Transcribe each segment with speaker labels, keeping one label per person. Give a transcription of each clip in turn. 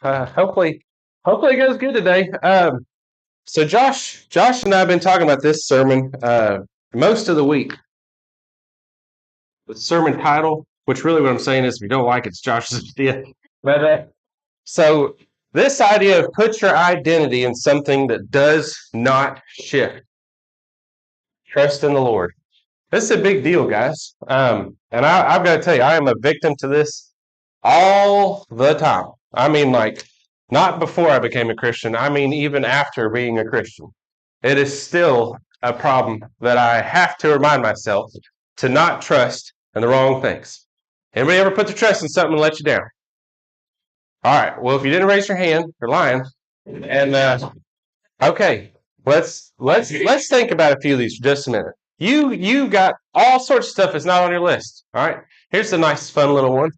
Speaker 1: Hopefully, it goes good today. So Josh and I have been talking about this sermon most of the week. The sermon title, which really what I'm saying is, if you don't like it, it's Josh's idea. But so this idea of put your identity in something that does not shift. Trust in the Lord. This is a big deal, guys. And I've got to tell you, I am a victim to this all the time. I mean, like, not before I became a Christian. I mean, even after being a Christian. It is still a problem that I have to remind myself to not trust in the wrong things. Anybody ever put their trust in something and let you down? All right. Well, if you didn't raise your hand, you're lying. And okay, let's think about a few of these for just a minute. You got all sorts of stuff that's not on your list. All right. Here's a nice, fun little one.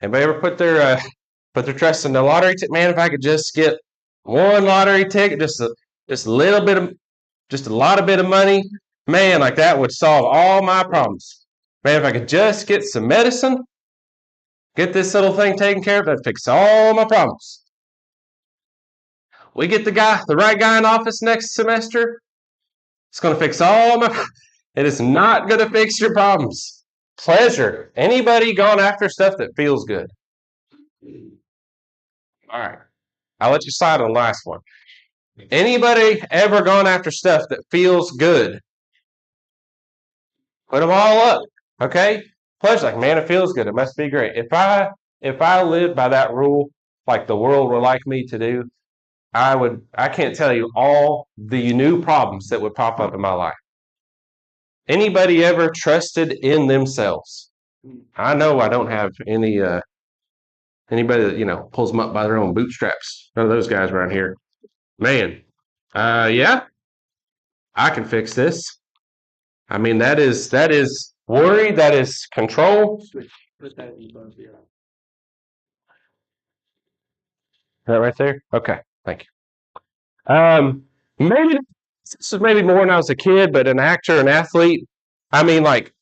Speaker 1: Anybody ever put their trust in the lottery ticket? Man, if I could just get one lottery ticket, just a little bit of, just a lot of bit of money, man, like that would solve all my problems. Man, if I could just get some medicine, get this little thing taken care of, that'd fix all my problems. We get the right guy in office next semester, it's going to fix all my. It is not going to fix your problems. Pleasure. Anybody gone after stuff that feels good? All right. I'll let you slide on the last one. Anybody ever gone after stuff that feels good? Put them all up. Okay? Pleasure. Like, man, it feels good. It must be great. If I lived by that rule, like the world would like me to do, I can't tell you all the new problems that would pop up in my life. Anybody ever trusted in themselves? I know I don't have anybody that pulls them up by their own bootstraps. None of those guys around here. Man, yeah, I can fix this. I mean, that is worry, that is control. Is that right there? Okay, thank you. Maybe this is maybe more when I was a kid, but an actor, an athlete. I mean, like,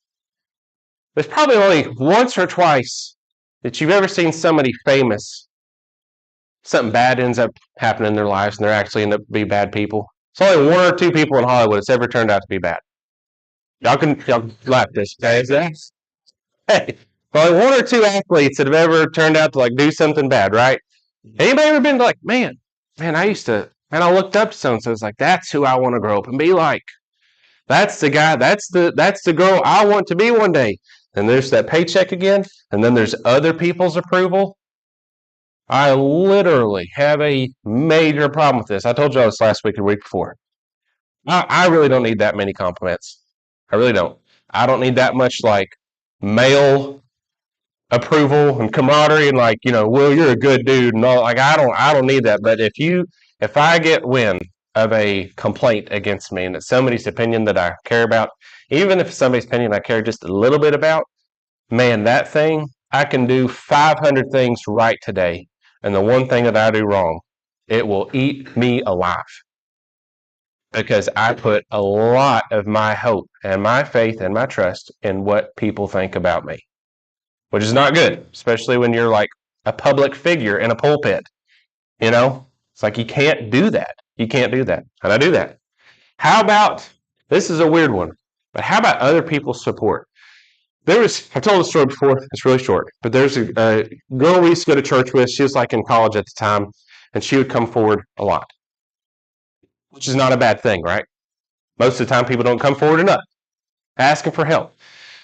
Speaker 1: there's probably only once or twice that you've ever seen somebody famous, something bad ends up happening in their lives, and they actually end up to be bad people. It's only one or two people in Hollywood that's ever turned out to be bad. Y'all laugh this, guys. Hey, only one or two athletes that have ever turned out to like do something bad, right? Anybody ever been like, man, I looked up to someone, so it's like, that's who I want to grow up and be like. That's the guy, that's the girl I want to be one day. And there's that paycheck again, and then there's other people's approval. I literally have a major problem with this. I told you this last week or the week before. I really don't need that many compliments. I really don't. I don't need that much like male approval and camaraderie and like, well, you're a good dude and all. Like, I don't need that. But if I get wind of a complaint against me and it's somebody's opinion that I care about, even if it's somebody's opinion I care just a little bit about, man, that thing, I can do 500 things right today. And the one thing that I do wrong, it will eat me alive. Because I put a lot of my hope and my faith and my trust in what people think about me, which is not good, especially when you're like a public figure in a pulpit. It's like you can't do that. You can't do that. And I do that. How about, this is a weird one, but how about other people's support? I've told the story before, it's really short, but there's a girl we used to go to church with. She was like in college at the time, and she would come forward a lot, which is not a bad thing, right? Most of the time, people don't come forward enough asking for help.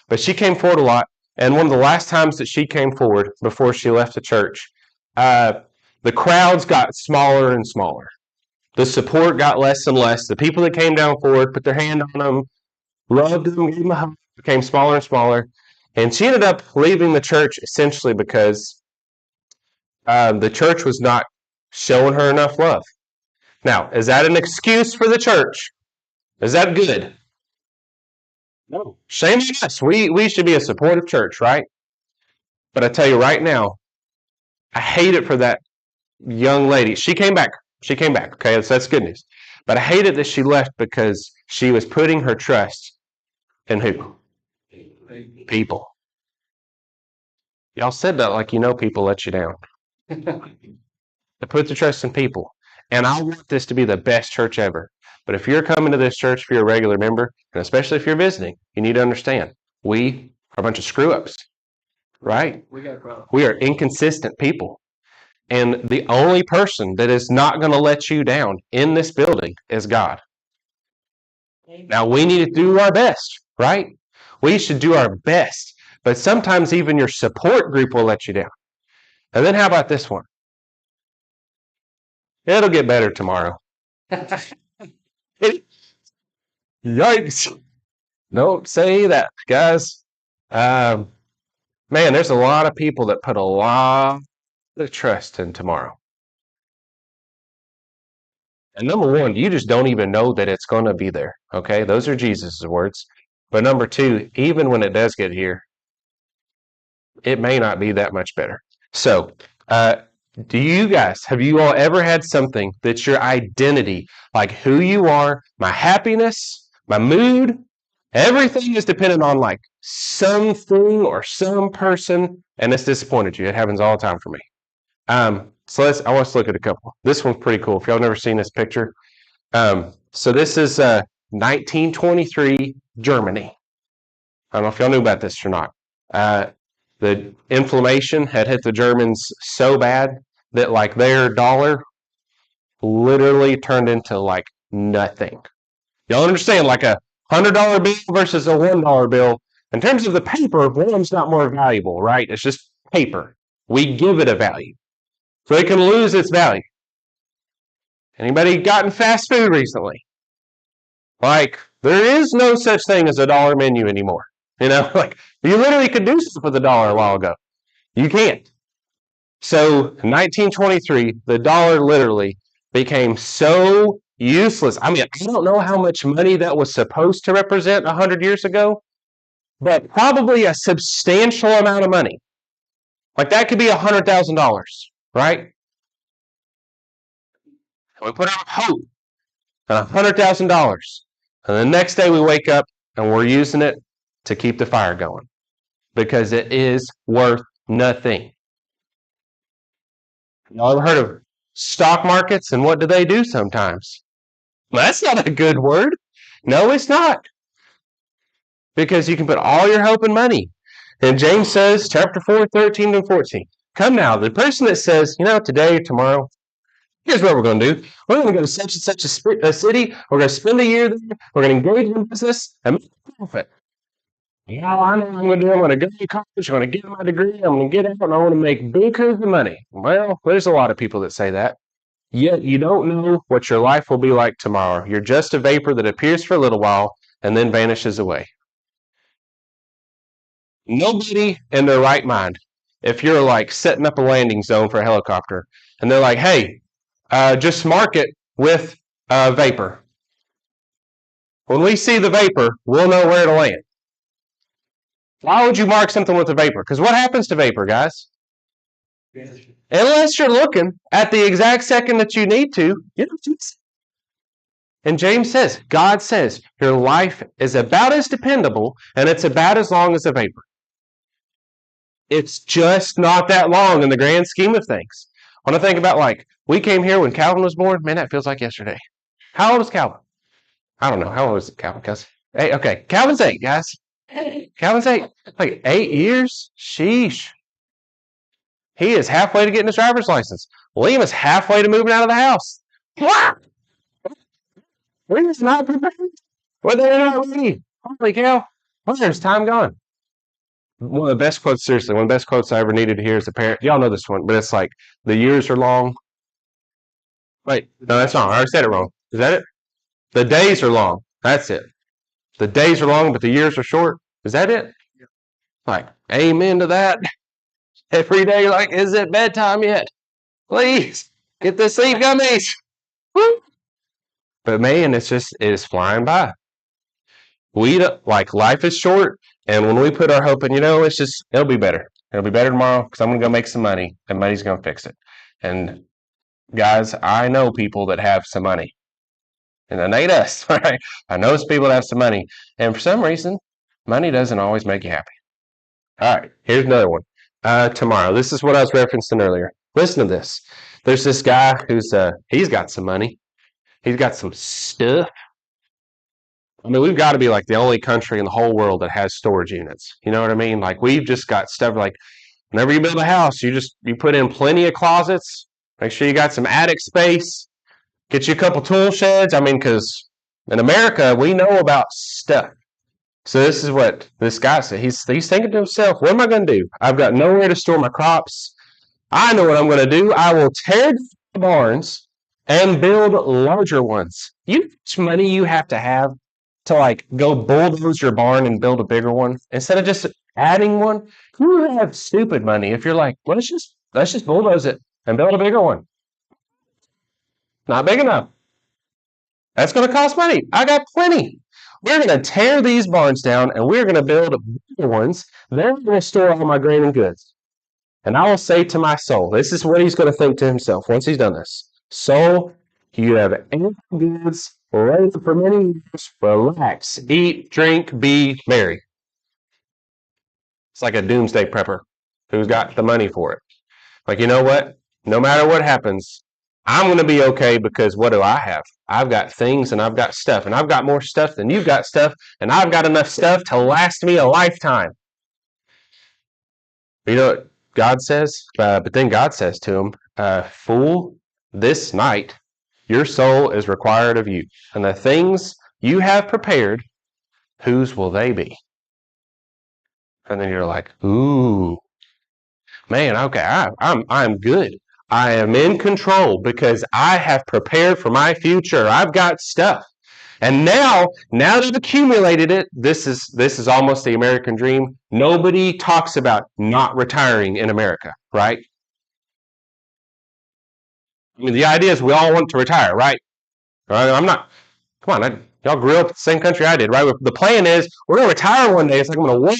Speaker 1: But she came forward a lot, and one of the last times that she came forward before she left the church, the crowds got smaller and smaller. The support got less and less. The people that came down forward, put their hand on them, loved them, gave them a hug, became smaller and smaller. And she ended up leaving the church essentially because the church was not showing her enough love. Now, is that an excuse for the church? Is that good? No. Shame on us. We should be a supportive church, right? But I tell you right now, I hate it for that young lady. She came back. Okay, so that's good news. But I hate it that she left because she was putting her trust in who? People. Y'all said that like people let you down. to put the trust in people. And I want this to be the best church ever. But if you're coming to this church, if you're a regular member, and especially if you're visiting, you need to understand we are a bunch of screw ups, right? We are inconsistent people. And the only person that is not going to let you down in this building is God. Now, we need to do our best, right? We should do our best. But sometimes even your support group will let you down. And then how about this one? It'll get better tomorrow. Yikes. Don't say that, guys. Man, there's a lot of people that put a lot of trust in tomorrow. And number one, you just don't even know that it's going to be there. Okay, those are Jesus' words. But number two, even when it does get here, it may not be that much better. So, have you all ever had something that's your identity, like who you are, my happiness, my mood, everything is dependent on like something or some person, and it's disappointed you. It happens all the time for me. So I want us to look at a couple. This one's pretty cool. If y'all never seen this picture, so this is 1923 Germany. I don't know if y'all knew about this or not. The inflammation had hit the Germans so bad that like their dollar literally turned into like nothing. Y'all understand, like a $100 bill versus a $1 bill. In terms of the paper, one's not more valuable, right? It's just paper. We give it a value. So it can lose its value. Anybody gotten fast food recently? Like, there is no such thing as a dollar menu anymore. You know, like you literally could do stuff with a dollar a while ago. You can't. So in 1923, the dollar literally became so useless. I mean, I don't know how much money that was supposed to represent 100 years ago, but probably a substantial amount of money. Like that could be $100,000, right? We put our hope on $100,000, and the next day we wake up and we're using it to keep the fire going because it is worth nothing. Y'all ever heard of stock markets and what do they do sometimes? Well, that's not a good word. No, it's not. Because you can put all your hope in money. And James says, chapter 4, 13 and 14. Come now, the person that says, today, tomorrow, here's what we're going to do. We're going to go to such and such a city. We're going to spend a year there. We're going to engage in business and make a profit. I know what I'm going to do. I'm going to go to college. I'm going to get my degree. I'm going to get out and I want to make bukus of money. Well, there's a lot of people that say that. Yet you don't know what your life will be like tomorrow. You're just a vapor that appears for a little while and then vanishes away. Nobody in their right mind, if you're like setting up a landing zone for a helicopter and they're like, hey, just mark it with vapor. When we see the vapor, we'll know where to land. Why would you mark something with a vapor? Because what happens to vapor, guys? Unless you're looking at the exact second that you need to, you don't see it. And James says, God says, your life is about as dependable and it's about as long as a vapor. It's just not that long in the grand scheme of things. When I think about like, we came here when Calvin was born, man, that feels like yesterday. How old was Calvin? I don't know. How old is Calvin? Okay, Calvin's 8, guys. Calvin's 8. Like 8 years? Sheesh. He is halfway to getting his driver's license. Liam is halfway to moving out of the house. What? We're just not prepared. Well, they're not ready. Holy cow. Where's time gone? One of the best quotes, seriously, one of the best quotes I ever needed to hear as a parent. Y'all know this one, but it's like, the years are long. Wait, no, that's wrong. I already said it wrong. Is that it? The days are long. That's it. The days are long, but the years are short. Is that it? Like, amen to that. Every day, like, is it bedtime yet? Please, get the sleep gummies. Woo! But man, it is flying by. Like, life is short, and when we put our hope in, it'll be better. It'll be better tomorrow because I'm going to go make some money, and money's going to fix it. And guys, I know people that have some money. And it ain't us, right? I know some people that have some money. And for some reason, money doesn't always make you happy. All right, here's another one. Tomorrow. This is what I was referencing earlier. Listen to this. There's this guy who's he's got some money. He's got some stuff. I mean, we've got to be like the only country in the whole world that has storage units. You know what I mean? Like we've just got stuff like whenever you build a house, you put in plenty of closets. Make sure you got some attic space. Get you a couple tool sheds. I mean, because in America we know about stuff. So this is what this guy said. He's thinking to himself, "What am I going to do? I've got nowhere to store my crops. I know what I'm going to do. I will tear down the barns and build larger ones." You know how much money you have to like go bulldoze your barn and build a bigger one instead of just adding one? You have stupid money if you're like, let's just bulldoze it and build a bigger one. Not big enough. That's going to cost money. I got plenty. We're going to tear these barns down and we're going to build bigger ones. They're going to store all my grain and goods. And I will say to my soul, this is what he's going to think to himself once he's done this. Soul, you have ample goods laid for many years. Relax, eat, drink, be merry. It's like a doomsday prepper who's got the money for it. Like, you know what? No matter what happens, I'm going to be okay because what do I have? I've got things and I've got stuff, and I've got more stuff than you've got stuff, and I've got enough stuff to last me a lifetime. You know what God says? But then God says to him, "Fool, this night your soul is required of you, and the things you have prepared, whose will they be?" And then you're like, "Ooh, man, okay, I'm good. I am in control because I have prepared for my future. I've got stuff." And now that I've accumulated it, this is almost the American dream. Nobody talks about not retiring in America, right? I mean, the idea is we all want to retire, right? I'm not. Come on, y'all grew up in the same country I did, right? The plan is we're going to retire one day. It's like I'm going to work.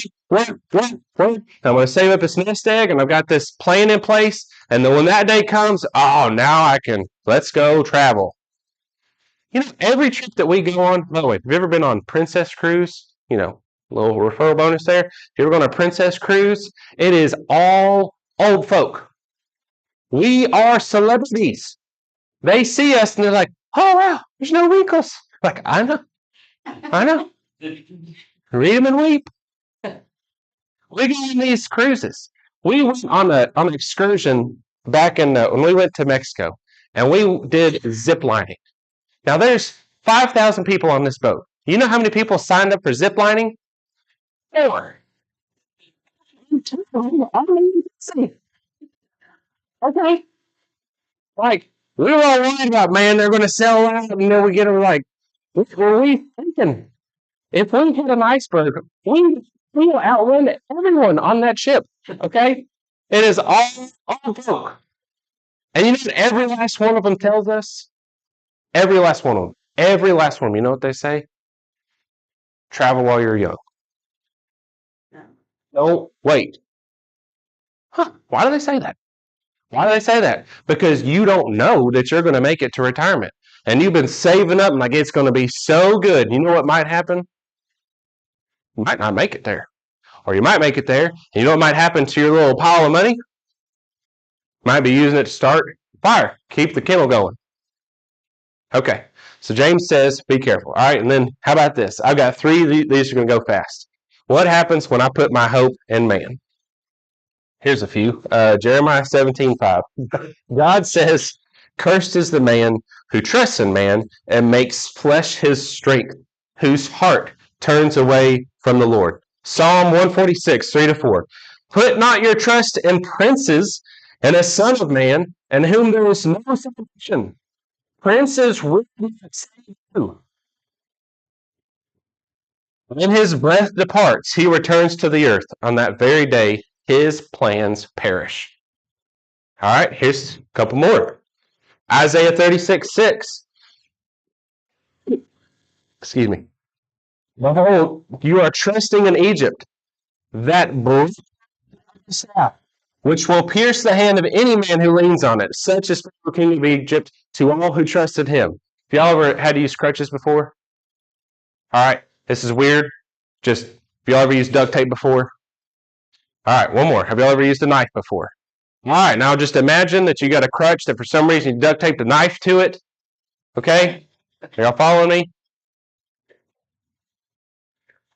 Speaker 1: I'm going to save up this nest egg, and I've got this plan in place. And then when that day comes, oh, now I can, let's go travel. You know, every trip that we go on, by the way, have you ever been on Princess Cruise? You know, little referral bonus there. If you ever gone on a Princess Cruise, it is all old folk. We are celebrities. They see us and they're like, "Oh, wow, there's no wrinkles." Like, I know. Read them and weep. We go on these cruises. We went on an excursion back in when we went to Mexico, and we did zip lining. Now there's 5,000 people on this boat. You know how many people signed up for zip lining? 4. Okay. Like, we were all worried about, man, they're going to sell out, and then we get them like, what were we thinking? If we hit an iceberg, we will outrun everyone on that ship. Okay? It is all folk. And you know what every last one of them tells us? Every last one of them. Every last one. You know what they say? Travel while you're young. Don't wait. Huh? Why do they say that? Why do they say that? Because you don't know that you're going to make it to retirement. And you've been saving up and like it's going to be so good. You know what might happen? You might not make it there. Or you might make it there. And you know what might happen to your little pile of money? Might be using it to start fire. Keep the kennel going. Okay. So James says, be careful. All right. And then how about this? I've got 3. These are going to go fast. What happens when I put my hope in man? Here's a few. Jeremiah 17:5. God says, "Cursed is the man who trusts in man and makes flesh his strength, whose heart turns away from the Lord." Psalm 146, 3-4. "Put not your trust in princes and a son of man, in whom there is no salvation." Princes will not save you. When his breath departs, he returns to the earth. On that very day, his plans perish. All right, here's a couple more. Isaiah 36:6. Excuse me. "Behold, you are trusting in Egypt, that staff, which will pierce the hand of any man who leans on it. Such is the king of Egypt to all who trusted him." Have y'all ever had to use crutches before? All right, this is weird. Just, have y'all ever used duct tape before? All right, one more. Have y'all ever used a knife before? All right, now just imagine that you got a crutch that for some reason you duct taped a knife to it. Okay? Are y'all following me?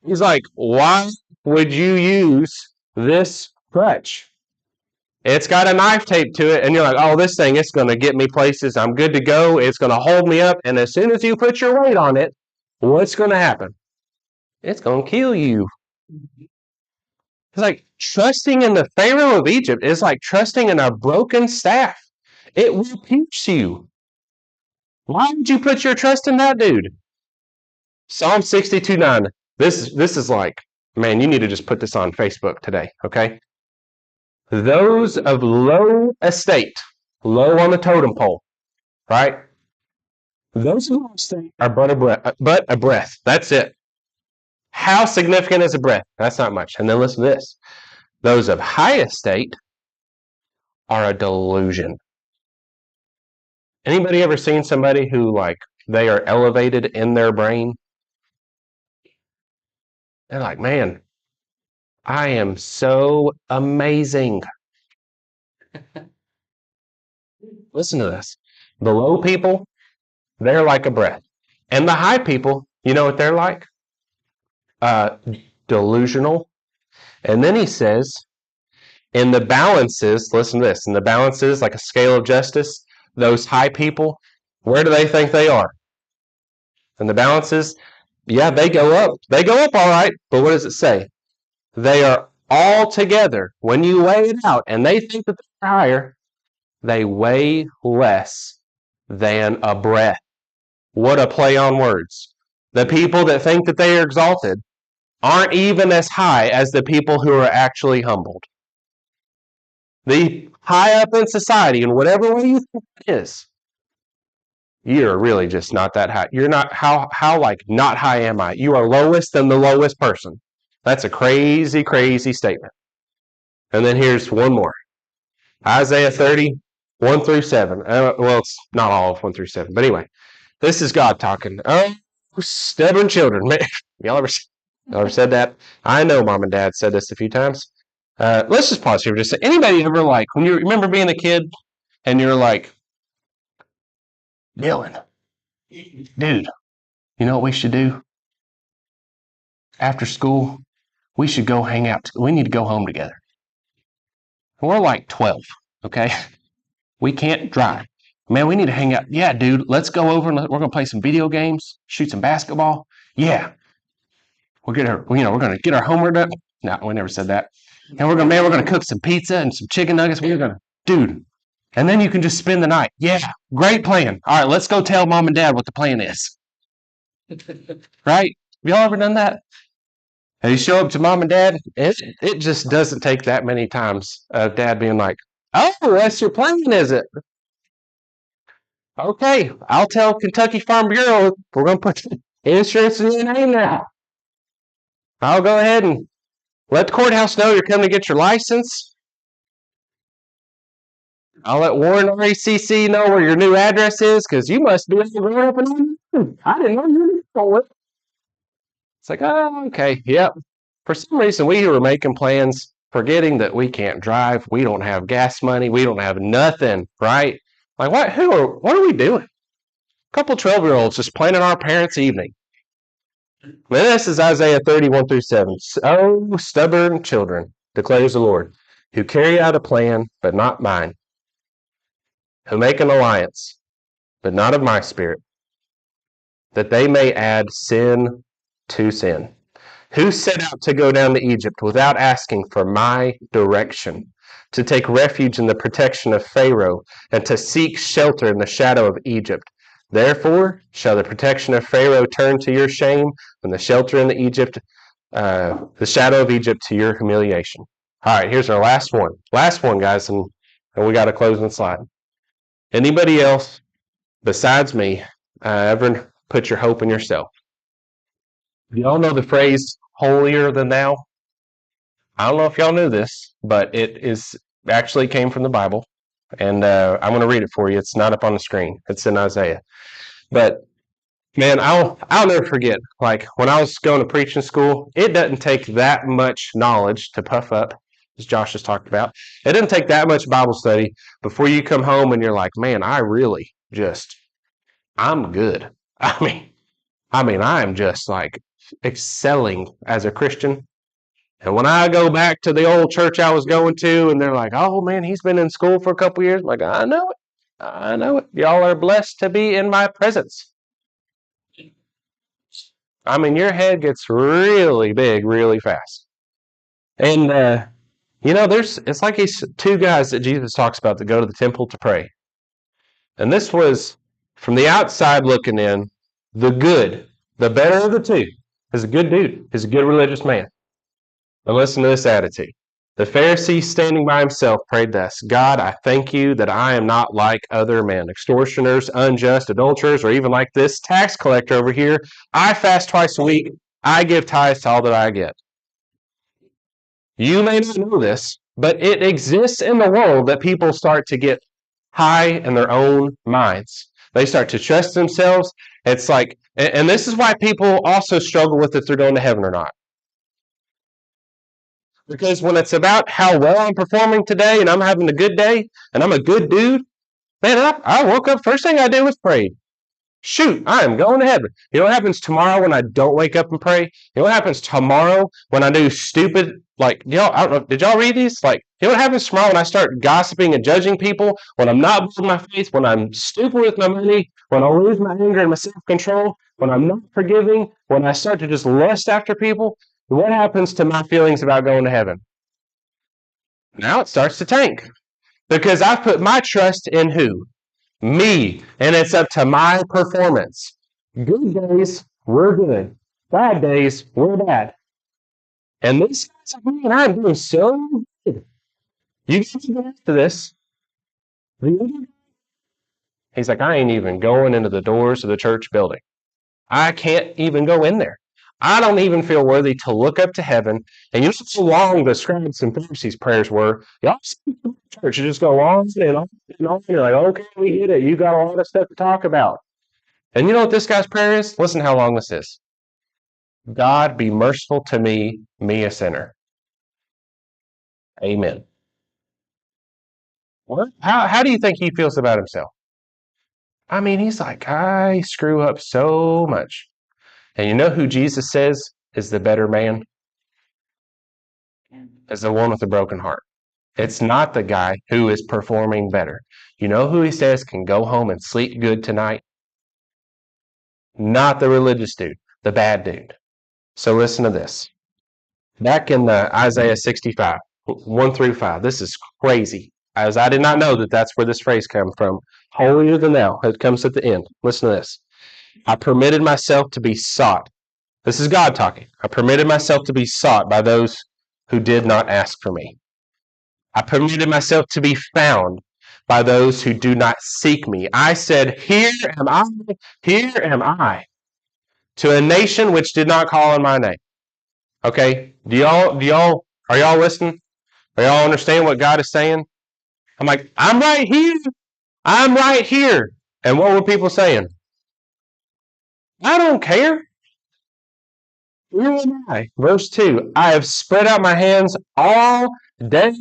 Speaker 1: He's like, why would you use this crutch? It's got a knife taped to it, and you're like, oh, this thing, it's going to get me places. I'm good to go. It's going to hold me up. And as soon as you put your weight on it, what's going to happen? It's going to kill you. It's like trusting in the Pharaoh of Egypt is like trusting in a broken staff. It will pierce you. Why would you put your trust in that dude? Psalm 62:9. This is like, man, you need to just put this on Facebook today, okay? Those of low estate, low on the totem pole, right? Those of low estate are but a breath. That's it. How significant is a breath? That's not much. And then listen to this. Those of high estate are a delusion. Anybody ever seen somebody who like they are elevated in their brain? They're like, man, I am so amazing. Listen to this. The low people, they're like a breath. And the high people, you know what they're like? Delusional. And then he says, in the balances, listen to this, in the balances, like a scale of justice, those high people, where do they think they are? In the balances, yeah, they go up. They go up all right, but what does it say? They are all together. When you weigh it out and they think that they're higher, they weigh less than a breath. What a play on words. The people that think that they are exalted aren't even as high as the people who are actually humbled. The high up in society, in whatever way you think it is, you're really just not that high. You're not, how like not high am I? You are lowest than the lowest person. That's a crazy, crazy statement. And then here's one more. Isaiah 30, 1 through 7. Well, it's not all of 1 through 7. But anyway, this is God talking. Oh, stubborn children. Man, y'all ever said that? I know Mom and Dad said this a few times. Let's just pause here. Just say, anybody ever like, when you remember being a kid and you're like, Dylan, dude, you know what we should do? After school, we should go hang out. We need to go home together. We're like 12, okay? We can't drive. Man, we need to hang out. Yeah, dude, let's go over and we're going to play some video games, shoot some basketball. Yeah. We're going to get our homework done. No, we never said that. And we're going to cook some pizza and some chicken nuggets. We're going to, dude. And then you can just spend the night. Yeah, great plan. All right, let's go tell Mom and Dad what the plan is. Right? Have y'all ever done that? And you show up to Mom and Dad, it just doesn't take that many times of Dad being like, oh, that's your plan, is it? Okay, I'll tell Kentucky Farm Bureau we're going to put insurance in your name now. I'll go ahead and let the courthouse know you're coming to get your license. I'll let Warren RECC know where your new address is because you must be grown up and I didn't know you were. It's like, oh, okay, yep. For some reason, we were making plans, forgetting that we can't drive, we don't have gas money, we don't have nothing, right? Like, what are we doing? A couple 12-year-olds just planning our parents' evening. And this is Isaiah 31 through 7. Oh, stubborn children, declares the Lord, who carry out a plan, but not mine, who make an alliance, but not of my spirit, that they may add sin to sin. Who set out to go down to Egypt without asking for my direction, to take refuge in the protection of Pharaoh, and to seek shelter in the shadow of Egypt? Therefore shall the protection of Pharaoh turn to your shame, and the shelter in the shadow of Egypt to your humiliation. All right, here's our last one. Last one, guys, and we got to close the slide. Anybody else besides me ever put your hope in yourself? Y'all know the phrase holier than thou? I don't know if y'all knew this, but it is actually came from the Bible. And I'm going to read it for you. It's not up on the screen. It's in Isaiah. But man, I'll never forget. Like when I was going to preaching school, it doesn't take that much knowledge to puff up as Josh just talked about. It doesn't take that much Bible study before you come home and you're like, man, I really just, I'm good. I am just like excelling as a Christian. And when I go back to the old church I was going to, and they're like, oh man, he's been in school for a couple years. I'm like, I know it. I know it. Y'all are blessed to be in my presence. Your head gets really big really fast. And, it's like these two guys that Jesus talks about that go to the temple to pray. And this was, from the outside looking in, the better of the two. He's a good dude. He's a good religious man. And listen to this attitude. The Pharisee, standing by himself, prayed thus: God, I thank you that I am not like other men, extortioners, unjust, adulterers, or even like this tax collector over here. I fast twice a week. I give tithes to all that I get. You may not know this, but it exists in the world that people start to get high in their own minds. They start to trust themselves. It's like, and this is why people also struggle with if they're going to heaven or not. Because when it's about how well I'm performing today and I'm having a good day and I'm a good dude, man, I woke up, first thing I did was pray. Shoot, I am going to heaven. You know what happens tomorrow when I don't wake up and pray? You know what happens tomorrow when I do stupid, like, I don't know, did y'all read these? Like, you know what happens tomorrow when I start gossiping and judging people, when I'm not building my faith, when I'm stupid with my money, when I lose my anger and my self-control, when I'm not forgiving, when I start to just lust after people? What happens to my feelings about going to heaven? Now it starts to tank because I've put my trust in who? Me. And it's up to my performance. Good days, we're good. Bad days, we're bad. And this guy's like, man, I'm doing so good. You get to this. He's like, I ain't even going into the doors of the church building. I can't even go in there. I don't even feel worthy to look up to heaven. And you know how long the scribes and Pharisees' prayers were? Y'all see the church, you just go on and on and on. You're like, okay, we get it. You got a lot of stuff to talk about. And you know what this guy's prayer is? Listen how long this is. God, be merciful to me, a sinner. Amen. What? How do you think he feels about himself? He's like, I screw up so much. And you know who Jesus says is the better man? Is the one with the broken heart. It's not the guy who is performing better. You know who he says can go home and sleep good tonight? Not the religious dude, the bad dude. So listen to this. Back in Isaiah 65, 1 through 5, this is crazy. As I did not know that that's where this phrase comes from. Holier than thou. It comes at the end. Listen to this. I permitted myself to be sought. This is God talking. I permitted myself to be sought by those who did not ask for me. I permitted myself to be found by those who do not seek me. I said, here am I, to a nation which did not call on my name. Okay, are y'all listening? Are y'all understand what God is saying? I'm like, I'm right here. I'm right here. And what were people saying? I don't care. Here am I. Verse 2, I have spread out my hands all day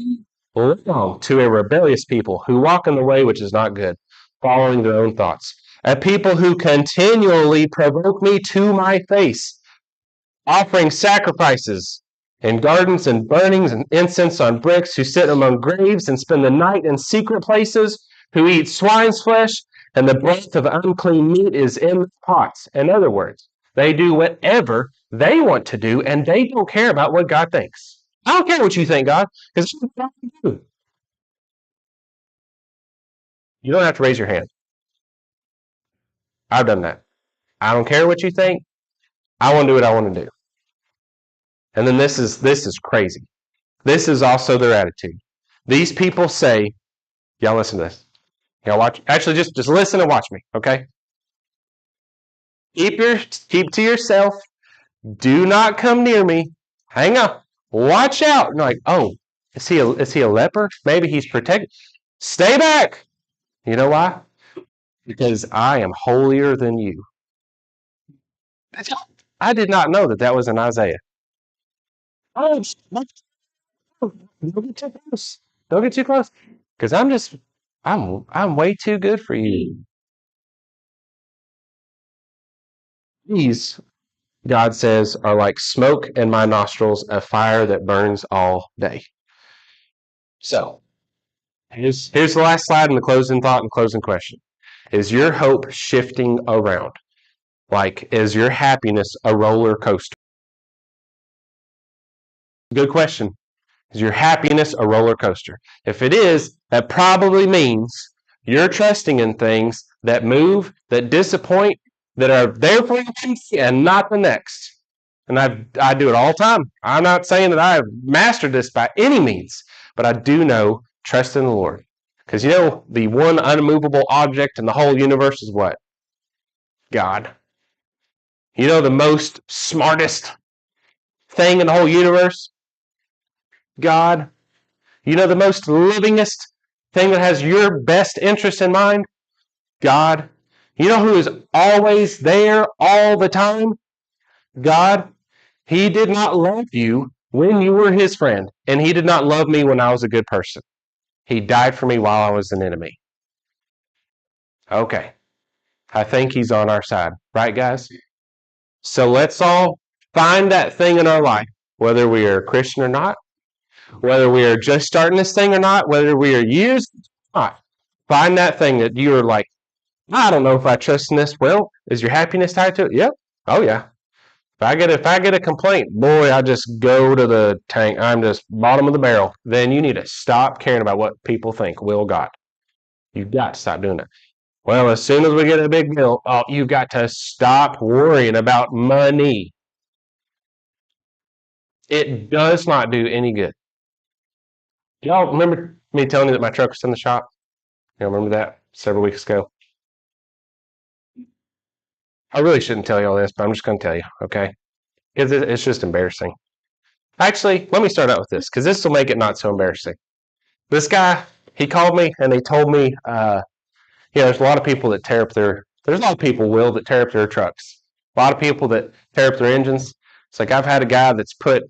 Speaker 1: long to a rebellious people who walk in the way which is not good, following their own thoughts. A people who continually provoke me to my face, offering sacrifices in gardens and burnings and incense on bricks, who sit among graves and spend the night in secret places, who eat swine's flesh, and the breath of unclean meat is in the pots. In other words, they do whatever they want to do, and they don't care about what God thinks. I don't care what you think, God, because it's what you do. You don't have to raise your hand. I've done that. I don't care what you think. I want to do what I want to do. And then this is crazy. This is also their attitude. These people say, y'all listen to this. Y'all watch. Actually, just listen and watch me, okay? Keep to yourself. Do not come near me. Hang on. Watch out. And like, oh, is he a leper? Maybe he's protected. Stay back. You know why? Because I am holier than you. I did not know that was in Isaiah. Oh, Don't get too close. Don't get too close. Because I'm way too good for you. These, God says, are like smoke in my nostrils, a fire that burns all day. So, here's the last slide and the closing thought and closing question. Is your hope shifting around? Like, is your happiness a roller coaster? Good question. Is your happiness a roller coaster? If it is, that probably means you're trusting in things that move, that disappoint, that are there for you and not the next. And I do it all the time. I'm not saying that I've mastered this by any means, but I do know trust in the Lord. Because you know, the one unmovable object in the whole universe is what? God. You know the most smartest thing in the whole universe? God. You know the most lovingest thing that has your best interest in mind? God. You know who is always there all the time? God. He did not love you when you were his friend, and he did not love me when I was a good person. He died for me while I was an enemy. Okay. I think he's on our side. Right, guys? So let's all find that thing in our life, whether we are a Christian or not, whether we are just starting this thing or not, whether we are years or not. Find that thing that you are like, I don't know if I trust in this. Well, is your happiness tied to it? Yep. Oh yeah. If I get a complaint, boy, I just go to the tank. I'm just bottom of the barrel. Then you need to stop caring about what people think. Will God? You've got to stop doing that. Well, as soon as we get a big bill, oh, you've got to stop worrying about money. It does not do any good. Y'all remember me telling you that my truck was in the shop? You remember that several weeks ago? I really shouldn't tell you all this, but I'm just going to tell you, okay? Because it's just embarrassing. Actually, let me start out with this, because this will make it not so embarrassing. This guy, he called me and he told me, there's a lot of people that tear up there's a lot of people, Will, that tear up their trucks. A lot of people that tear up their engines. It's like I've had a guy that's put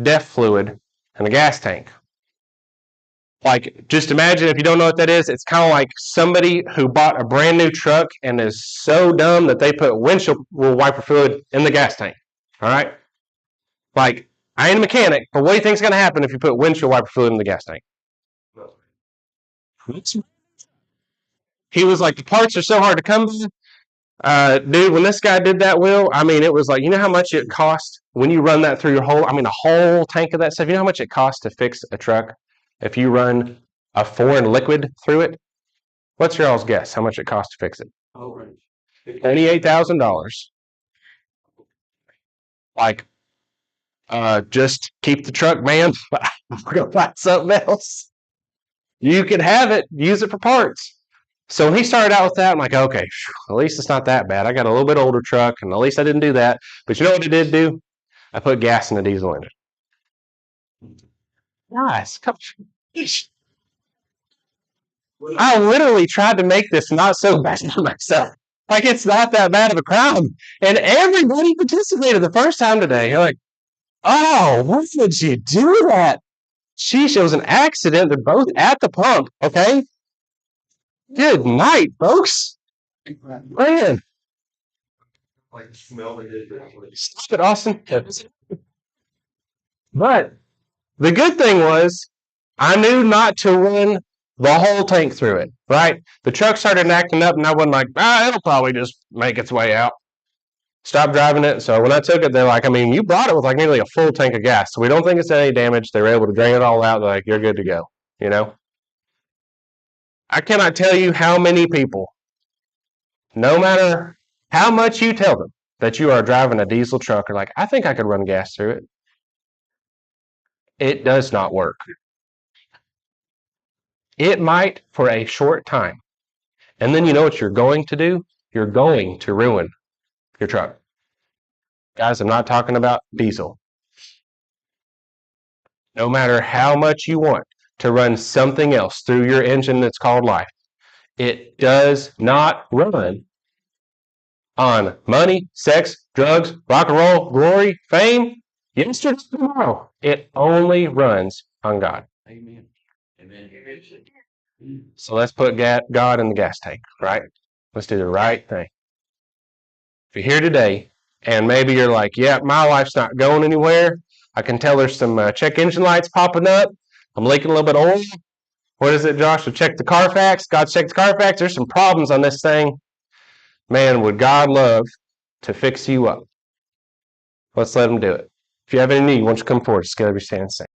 Speaker 1: DEF fluid in a gas tank. Like, just imagine if you don't know what that is, it's kind of like somebody who bought a brand new truck and is so dumb that they put windshield wiper fluid in the gas tank. All right? Like, I ain't a mechanic, but what do you think's going to happen if you put windshield wiper fluid in the gas tank? He was like, the parts are so hard to come by. Dude, when this guy did that, Will, I mean, it was like, you know how much it cost when you run that through a whole tank of that stuff? You know how much it costs to fix a truck if you run a foreign liquid through it? What's your all's guess how much it costs to fix it? $28,000. Like, just keep the truck, man. We're going to find something else. You can have it, use it for parts. So when he started out with that, I'm like, okay, at least it's not that bad. I got a little bit older truck, and at least I didn't do that. But you know what it did do? I put gas in the diesel engine. Nice. I literally tried to make this not so bad for myself. Like it's not that bad of a crime. And everybody participated the first time today. You're like, oh, why would you do that? Sheesh, it was an accident. They're both at the pump, okay? Good night, folks. Man. Stop it, Austin. But the good thing was I knew not to run the whole tank through it, right? The truck started acting up, and I wasn't like, it'll probably just make its way out. Stopped driving it. So when I took it, they're like, I mean, you brought it with like nearly a full tank of gas. So we don't think it's any damage. They were able to drain it all out. They're like, you're good to go. You know? I cannot tell you how many people, no matter how much you tell them that you are driving a diesel truck, are like, I think I could run gas through it. It does not work. It might for a short time. And then you know what you're going to do? You're going to ruin your truck. Guys, I'm not talking about diesel. No matter how much you want to run something else through your engine that's called life, it does not run on money, sex, drugs, rock and roll, glory, fame. yesterday, tomorrow. It only runs on God.
Speaker 2: Amen. Amen.
Speaker 1: So let's put God in the gas tank, right? Let's do the right thing. If you're here today and maybe you're like, yeah, my life's not going anywhere. I can tell there's some check engine lights popping up. I'm leaking a little bit of oil. What is it, Josh? So check the Carfax. God's checked the Carfax. There's some problems on this thing. Man, would God love to fix you up? Let's let him do it. If you have any need, why don't you come forward? Just get over your stand and sing.